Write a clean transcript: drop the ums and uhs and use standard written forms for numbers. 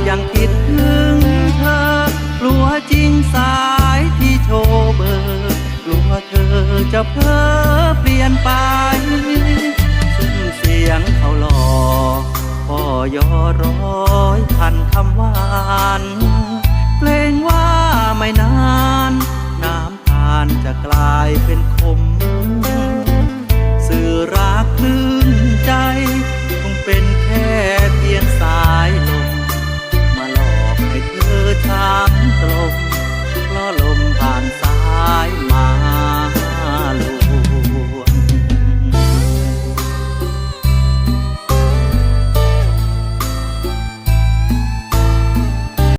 ยังคิดถึงเธอกลัวจริงสายที่โชว์เบอร์กลัวเธอจะเพ้อเปลี่ยนไปซึ่งเสียงเขาหลอกพ่อยอร้อยพันคำหวานเกรงว่าไม่นานน้ำตาลจะกลายเป็นคม